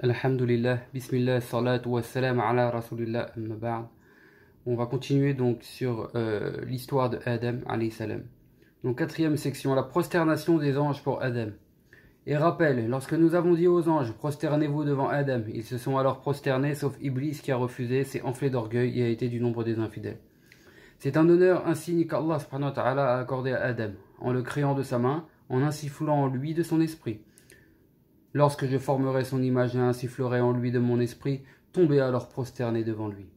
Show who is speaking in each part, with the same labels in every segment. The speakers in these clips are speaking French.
Speaker 1: Alhamdulillah, bismillah, salatu wa salam ala rasulillah, amma ba'd. On va continuer donc sur l'histoire de Adam alayhi salam. Donc quatrième section, la prosternation des anges pour Adam. Et rappel, lorsque nous avons dit aux anges, prosternez-vous devant Adam, ils se sont alors prosternés, sauf Iblis qui a refusé, s'est enflé d'orgueil et a été du nombre des infidèles. C'est un honneur, un signe qu'Allah subhanahu wa ta'ala a accordé à Adam, en le créant de sa main, en insufflant en lui de son esprit. Lorsque je formerai son image et insufflerai en lui de mon esprit, tombez alors prosterné devant lui.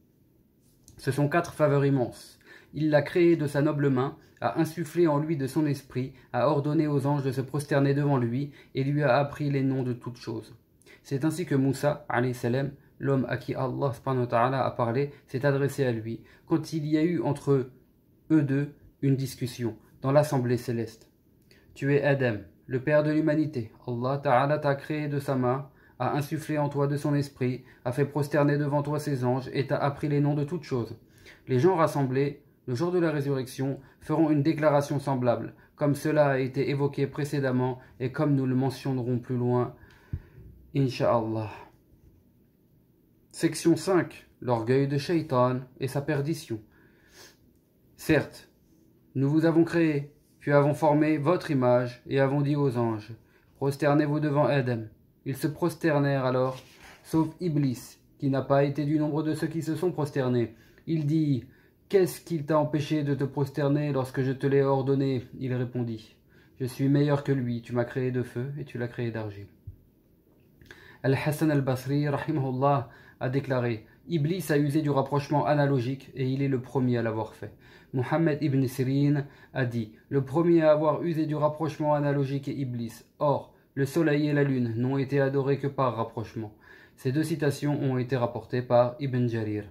Speaker 1: Ce sont 4 faveurs immenses. Il l'a créé de sa noble main, a insufflé en lui de son esprit, a ordonné aux anges de se prosterner devant lui et lui a appris les noms de toutes choses. C'est ainsi que Moussa, alayhi salam, l'homme à qui Allah subhanahu wa ta'ala a parlé, s'est adressé à lui, quand il y a eu entre eux deux une discussion dans l'assemblée céleste. Tu es Adam, le père de l'humanité. Allah Ta'ala t'a créé de sa main, a insufflé en toi de son esprit, a fait prosterner devant toi ses anges et t'a appris les noms de toutes choses. Les gens rassemblés, le jour de la résurrection, feront une déclaration semblable, comme cela a été évoqué précédemment et comme nous le mentionnerons plus loin, Inch'Allah. Section 5. L'orgueil de Shaitan et sa perdition. Certes, nous vous avons créé, puis avons formé votre image et avons dit aux anges, prosternez-vous devant Adam. Ils se prosternèrent alors, sauf Iblis, qui n'a pas été du nombre de ceux qui se sont prosternés. Il dit, qu'est-ce qui t'a empêché de te prosterner lorsque je te l'ai ordonné? Il répondit, je suis meilleur que lui, tu m'as créé de feu et tu l'as créé d'argile. Al-Hassan al-Basri, rahimahullah, a déclaré, Iblis a usé du rapprochement analogique et il est le premier à l'avoir fait. Muhammad ibn Sirin a dit, le premier à avoir usé du rapprochement analogique est Iblis. Or, le soleil et la lune n'ont été adorés que par rapprochement. Ces 2 citations ont été rapportées par Ibn Jarir.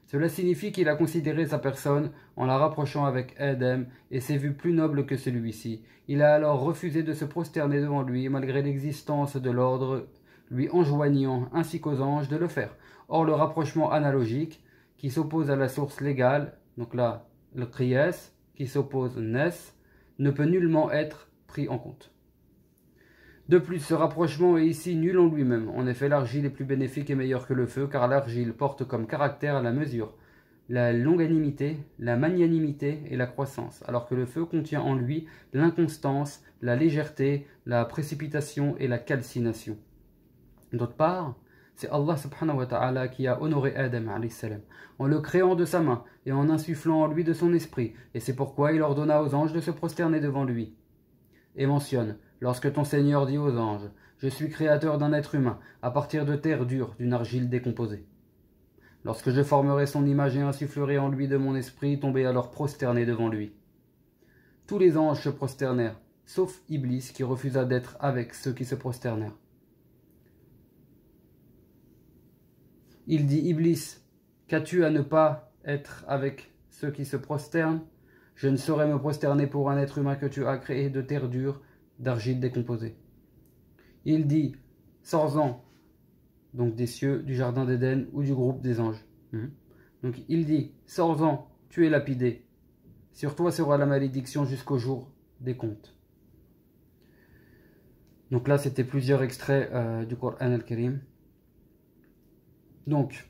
Speaker 1: Cela signifie qu'il a considéré sa personne en la rapprochant avec Adam et s'est vu plus noble que celui-ci. Il a alors refusé de se prosterner devant lui malgré l'existence de l'ordre lui enjoignant ainsi qu'aux anges de le faire. Or, le rapprochement analogique, qui s'oppose à la source légale, donc là, le qiyas, qui s'oppose au nas, ne peut nullement être pris en compte. De plus, ce rapprochement est ici nul en lui-même. En effet, l'argile est plus bénéfique et meilleure que le feu, car l'argile porte comme caractère la mesure, la longanimité, la magnanimité et la croissance, alors que le feu contient en lui l'inconstance, la légèreté, la précipitation et la calcination. D'autre part, c'est Allah subhanahu wa ta'ala qui a honoré Adam alayhi salam, en le créant de sa main et en insufflant en lui de son esprit, et c'est pourquoi il ordonna aux anges de se prosterner devant lui. Et mentionne, lorsque ton Seigneur dit aux anges, je suis créateur d'un être humain, à partir de terre dure, d'une argile décomposée. Lorsque je formerai son image et insufflerai en lui de mon esprit, tombez alors prosterné devant lui. Tous les anges se prosternèrent, sauf Iblis qui refusa d'être avec ceux qui se prosternèrent. Il dit, Iblis, qu'as-tu à ne pas être avec ceux qui se prosternent? Je ne saurais me prosterner pour un être humain que tu as créé de terre dure, d'argile décomposée. Il dit, sors-en, donc des cieux, du jardin d'Éden ou du groupe des anges. Donc il dit, sors-en, tu es lapidé. Sur toi sera la malédiction jusqu'au jour des comptes. Donc là, c'était plusieurs extraits du Coran al-Karim. Donc,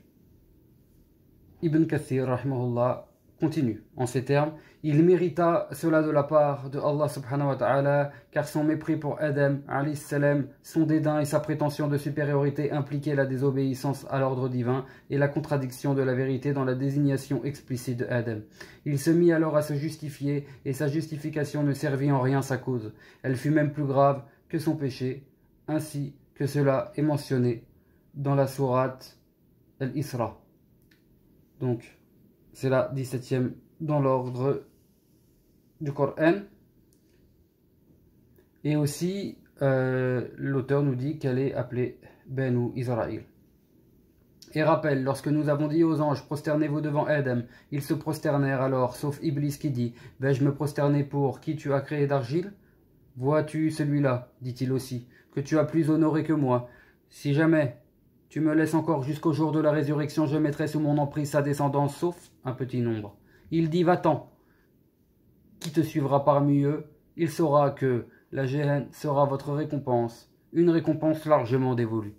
Speaker 1: Ibn Kathir, rahimahullah, continue en ces termes. Il mérita cela de la part de Allah subhanahu wa ta'ala, car son mépris pour Adam, alayhi salam, son dédain et sa prétention de supériorité impliquaient la désobéissance à l'ordre divin et la contradiction de la vérité dans la désignation explicite de Adam. Il se mit alors à se justifier, et sa justification ne servit en rien sa cause. Elle fut même plus grave que son péché, ainsi que cela est mentionné dans la sourate Al-Isra. Donc, c'est la 17e dans l'ordre du Coran. Et aussi, l'auteur nous dit qu'elle est appelée Banu Israël. Et rappelle, lorsque nous avons dit aux anges, prosternez-vous devant Adam, ils se prosternèrent alors, sauf Iblis qui dit, vais-je me prosterner pour qui tu as créé d'argile? Vois-tu celui-là, dit-il aussi, que tu as plus honoré que moi. Si jamais tu me laisses encore jusqu'au jour de la résurrection, je mettrai sous mon emprise sa descendance, sauf un petit nombre. Il dit, va-t'en. Qui te suivra parmi eux? Il saura que la Géhenne sera votre récompense, une récompense largement dévolue.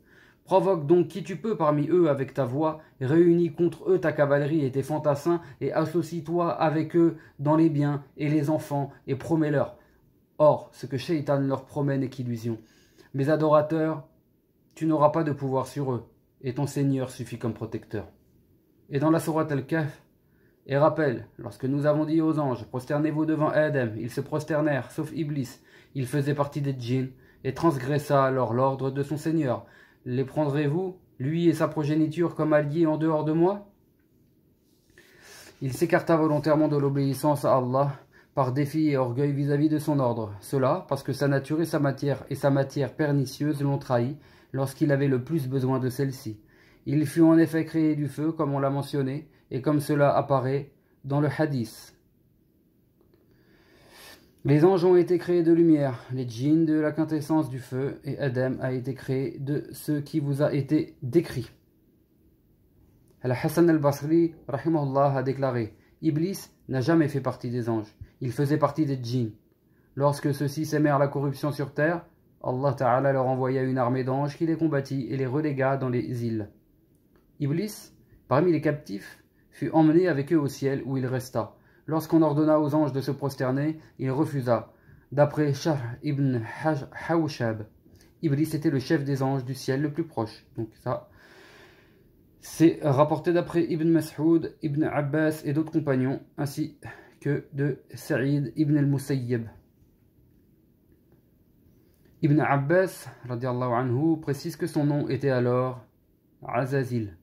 Speaker 1: Provoque donc qui tu peux parmi eux avec ta voix, réunis contre eux ta cavalerie et tes fantassins, et associe-toi avec eux dans les biens et les enfants, et promets-leur. Or, ce que Shaitan leur promet n'est qu'illusion. Mes adorateurs, tu n'auras pas de pouvoir sur eux, et ton Seigneur suffit comme protecteur. Et dans la sourate Al-Kahf, et rappelle, lorsque nous avons dit aux anges, prosternez-vous devant Adam, ils se prosternèrent, sauf Iblis, il faisait partie des djinns, et transgressa alors l'ordre de son Seigneur. Les prendrez-vous, lui et sa progéniture, comme alliés en dehors de moi? Il s'écarta volontairement de l'obéissance à Allah, par défi et orgueil vis-à-vis de son ordre. Cela, parce que sa nature et sa matière pernicieuse l'ont trahi, lorsqu'il avait le plus besoin de celle-ci. Il fut en effet créé du feu, comme on l'a mentionné, et comme cela apparaît dans le hadith. Les anges ont été créés de lumière, les djinns de la quintessence du feu, et Adam a été créé de ce qui vous a été décrit. Al-Hassan al-Basri, rahimahullah, a déclaré « Iblis n'a jamais fait partie des anges, il faisait partie des djinns. Lorsque ceux-ci s'aimèrent la corruption sur terre, Allah Ta'ala leur envoya une armée d'anges qui les combattit et les relégua dans les îles. Iblis, parmi les captifs, fut emmené avec eux au ciel où il resta. Lorsqu'on ordonna aux anges de se prosterner, il refusa. D'après Shahr ibn Hawshab, Iblis était le chef des anges du ciel le plus proche. Donc ça, c'est rapporté d'après Ibn Mas'ud, Ibn Abbas et d'autres compagnons, ainsi que de Sa'id ibn al-Musayyib. Ibn Abbas radiallahu anhu, précise que son nom était alors Azazil.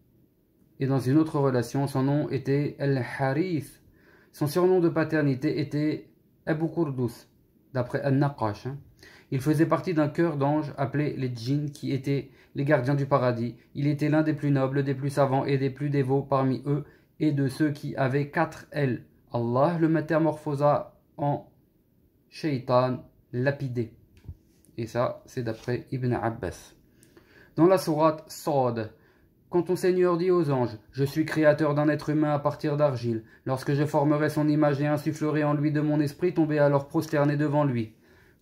Speaker 1: Et dans une autre relation, son nom était Al-Harith. Son surnom de paternité était Abu Qurdus, d'après Al-Naqash. Il faisait partie d'un chœur d'anges appelés les djinns, qui étaient les gardiens du paradis. Il était l'un des plus nobles, des plus savants et des plus dévots parmi eux, et de ceux qui avaient 4 ailes. Allah le métamorphosa en shaitan lapidé. Et ça, c'est d'après Ibn Abbas. Dans la sourate Sad, quand ton Seigneur dit aux anges, « Je suis créateur d'un être humain à partir d'argile. Lorsque je formerai son image et insufflerai en lui de mon esprit, tombez alors prosterné devant lui. »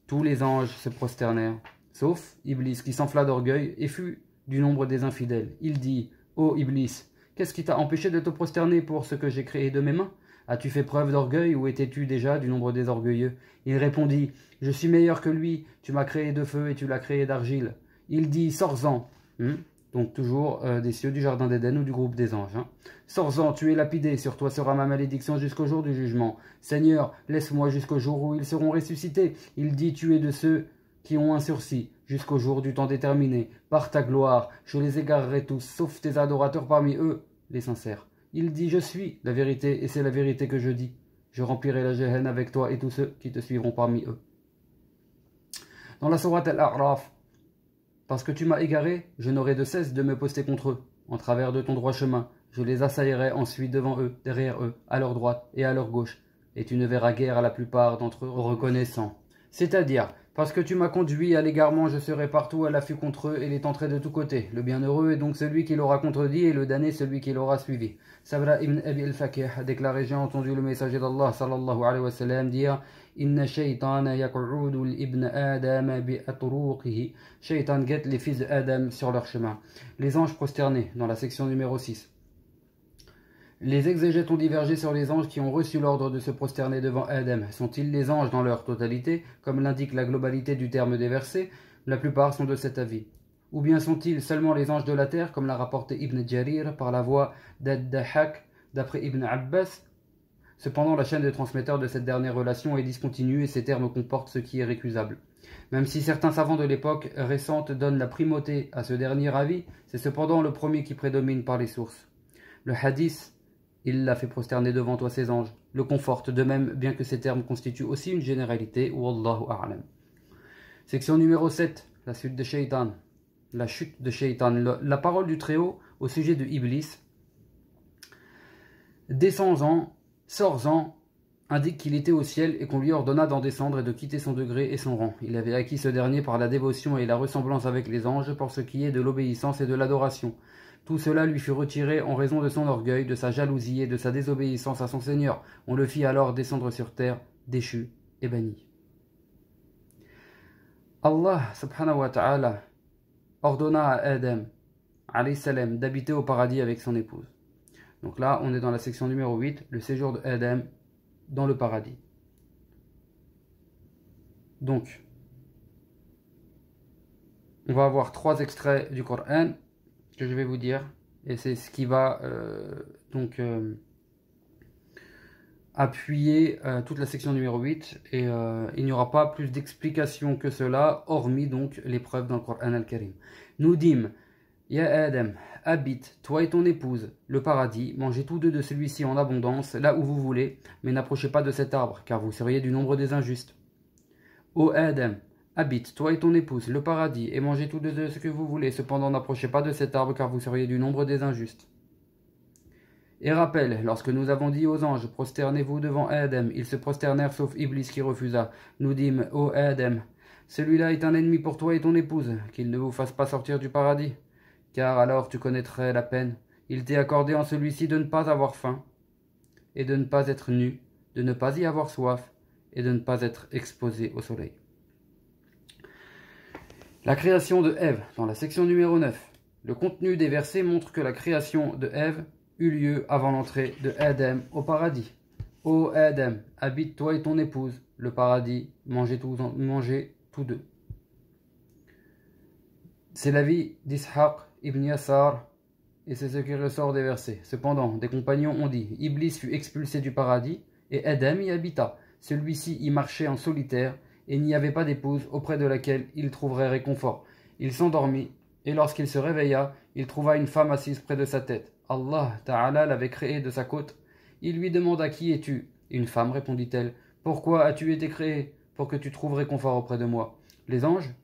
Speaker 1: Tous les anges se prosternèrent, sauf Iblis qui s'enfla d'orgueil et fut du nombre des infidèles. Il dit, « Ô Iblis, qu'est-ce qui t'a empêché de te prosterner pour ce que j'ai créé de mes mains? As-tu fait preuve d'orgueil ou étais-tu déjà du nombre des orgueilleux? » Il répondit, « Je suis meilleur que lui, tu m'as créé de feu et tu l'as créé d'argile. » Il dit, « Sors-en. Donc toujours des cieux du jardin d'Éden ou du groupe des anges. Sors-en, tu es lapidé, sur toi sera ma malédiction jusqu'au jour du jugement. Seigneur, laisse-moi jusqu'au jour où ils seront ressuscités. Il dit, tu es de ceux qui ont un sursis, jusqu'au jour du temps déterminé. Par ta gloire, je les égarerai tous, sauf tes adorateurs parmi eux, les sincères. Il dit, je suis la vérité, et c'est la vérité que je dis. Je remplirai la Jahannam avec toi et tous ceux qui te suivront parmi eux. Dans la sourate Al-A'raf, parce que tu m'as égaré, je n'aurai de cesse de me poster contre eux, en travers de ton droit chemin. Je les assaillerai ensuite devant eux, derrière eux, à leur droite et à leur gauche, et tu ne verras guère à la plupart d'entre eux reconnaissants. C'est-à-dire, parce que tu m'as conduit à l'égarement, je serai partout à l'affût contre eux et les tenterai de tous côtés. Le bienheureux est donc celui qui l'aura contredit et le damné celui qui l'aura suivi. Sabra ibn Abi al-Fakih a déclaré, j'ai entendu le messager d'Allah sallallahu alayhi wa sallam dire Inna shaytana yaq'udu l'ibn Adam bi atruqihi. Shaytan guette les fils d'Adam sur leur chemin. Les anges prosternés, dans la section numéro 6. Les exégètes ont divergé sur les anges qui ont reçu l'ordre de se prosterner devant Adam. Sont-ils les anges dans leur totalité, comme l'indique la globalité du terme des versets? La plupart sont de cet avis. Ou bien sont-ils seulement les anges de la terre, comme l'a rapporté Ibn Jarir par la voix d'Ad-Dahak, d'après Ibn Abbas? Cependant, la chaîne de transmetteurs de cette dernière relation est discontinue et ces termes comportent ce qui est récusable. Même si certains savants de l'époque récente donnent la primauté à ce dernier avis, c'est cependant le premier qui prédomine par les sources. Le hadith il l'a fait prosterner devant toi ses anges, le conforte de même, bien que ces termes constituent aussi une généralité, Wallahu a'lam. Section numéro 7, la chute de Shaitan. La chute de Shaitan, la parole du Très-Haut au sujet de Iblis. Descends-en, sors-en, indique qu'il était au ciel et qu'on lui ordonna d'en descendre et de quitter son degré et son rang. Il avait acquis ce dernier par la dévotion et la ressemblance avec les anges pour ce qui est de l'obéissance et de l'adoration. Tout cela lui fut retiré en raison de son orgueil, de sa jalousie et de sa désobéissance à son Seigneur. On le fit alors descendre sur terre, déchu et banni. Allah subhanahu wa ta'ala ordonna à Adam alayhi salam, d'habiter au paradis avec son épouse. Donc là, on est dans la section numéro 8, le séjour de Adam dans le paradis. Donc, on va avoir 3 extraits du Coran que je vais vous dire, et c'est ce qui va appuyer toute la section numéro 8, et il n'y aura pas plus d'explications que cela, hormis donc les preuves dans le Coran al-Karim. Nous dîmes, Ya Adam, habite, toi et ton épouse, le paradis, mangez tous deux de celui-ci en abondance, là où vous voulez, mais n'approchez pas de cet arbre, car vous seriez du nombre des injustes. Ô Adam, habite, toi et ton épouse, le paradis, et mangez tous deux de ce que vous voulez, cependant n'approchez pas de cet arbre, car vous seriez du nombre des injustes. Et rappelle, lorsque nous avons dit aux anges, prosternez-vous devant Adam, ils se prosternèrent sauf Iblis qui refusa. Nous dîmes, ô Adam, celui-là est un ennemi pour toi et ton épouse, qu'il ne vous fasse pas sortir du paradis, car alors tu connaîtrais la peine. Il t'est accordé en celui-ci de ne pas avoir faim, et de ne pas être nu, de ne pas y avoir soif, et de ne pas être exposé au soleil. La création de Ève, dans la section numéro 9. Le contenu des versets montre que la création de Ève eut lieu avant l'entrée de Adam au paradis. Ô Adam, habite toi et ton épouse le paradis, mangez tous deux. C'est l'avis d'Ishaq ibn Yasar, et c'est ce qui ressort des versets. Cependant, des compagnons ont dit, Iblis fut expulsé du paradis, et Adam y habita. Celui-ci y marchait en solitaire, et n'y avait pas d'épouse auprès de laquelle il trouverait réconfort. Il s'endormit, et lorsqu'il se réveilla, il trouva une femme assise près de sa tête. Allah Ta'ala l'avait créé de sa côte. Il lui demanda, qui es-tu? Une femme, répondit-elle. Pourquoi as-tu été créé? Pour que tu trouves réconfort auprès de moi. Les anges,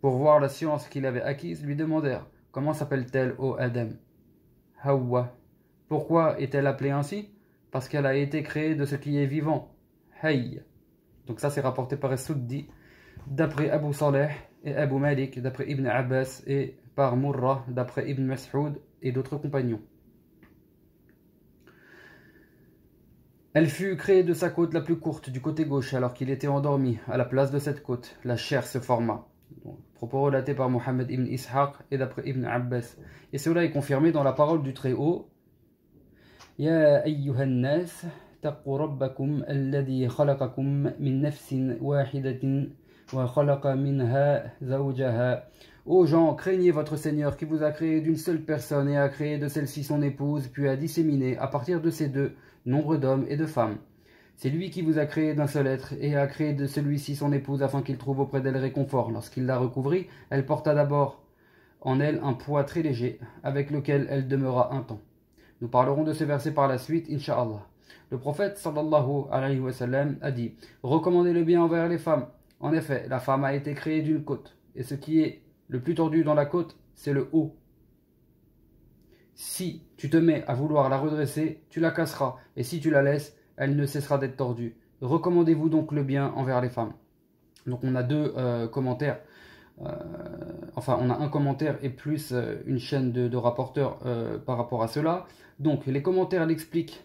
Speaker 1: pour voir la science qu'il avait acquise, lui demandèrent, comment s'appelle-t-elle, ô Adam? Hawa. Pourquoi est-elle appelée ainsi? Parce qu'elle a été créée de ce qui est vivant. Hayy. Donc ça c'est rapporté par As-Suddi, d'après Abu Saleh et Abu Malik, d'après Ibn Abbas, et par Murrah, d'après Ibn Mas'ud et d'autres compagnons. Elle fut créée de sa côte la plus courte, du côté gauche, alors qu'il était endormi. À la place de cette côte, la chair se forma. Donc, propos relatés par Mohammed ibn Ishaq et d'après Ibn Abbas. Et cela est confirmé dans la parole du Très-Haut. Ya ayyuhan nas, taqu rabbakum alladhi khalaqakum min nafsin wahidatin wa khalaqa minha zawjaha. Ô gens, craignez votre Seigneur qui vous a créé d'une seule personne et a créé de celle-ci son épouse, puis a disséminé à partir de ces deux nombre d'hommes et de femmes. C'est lui qui vous a créé d'un seul être et a créé de celui-ci son épouse afin qu'il trouve auprès d'elle réconfort. Lorsqu'il la recouvrit, elle porta d'abord en elle un poids très léger avec lequel elle demeura un temps. Nous parlerons de ce verset par la suite, Inch'Allah. Le prophète sallallahu alayhi wa sallam a dit, recommandez le bien envers les femmes. En effet, la femme a été créée d'une côte, et ce qui est le plus tordu dans la côte, c'est le haut. Si tu te mets à vouloir la redresser, tu la casseras, et si tu la laisses, elle ne cessera d'être tordue. Recommandez-vous donc le bien envers les femmes. Donc on a deux commentaires, enfin on a un commentaire et plus une chaîne de rapporteurs par rapport à cela. Donc les commentaires l'expliquent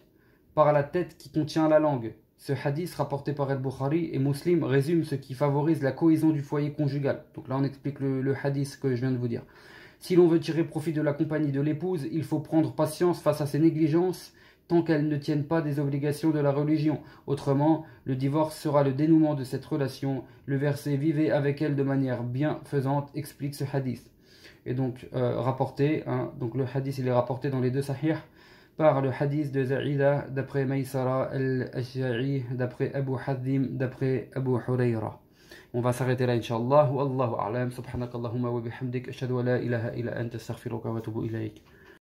Speaker 1: par la tête qui contient la langue. Ce hadith rapporté par Al-Bukhari et Muslim résume ce qui favorise la cohésion du foyer conjugal. Donc là on explique le hadith que je viens de vous dire. Si l'on veut tirer profit de la compagnie de l'épouse, il faut prendre patience face à ses négligences tant qu'elles ne tiennent pas des obligations de la religion. Autrement, le divorce sera le dénouement de cette relation. Le verset « Vivez avec elle de manière bienfaisante » explique ce hadith. Et donc, rapporté, hein, donc le hadith il est rapporté dans les deux sahih par le hadith de Za'ida d'après Maysara al-Ashja'i, d'après Abu Hadim, d'après Abu Hurayra. On va s'arrêter là, Inch'Allah. Wallahu a'lam. Subhanakallahumma wa bihamdik. Ashhadu an la ilaha illa anta astaghfiruka wa atubu ilayk.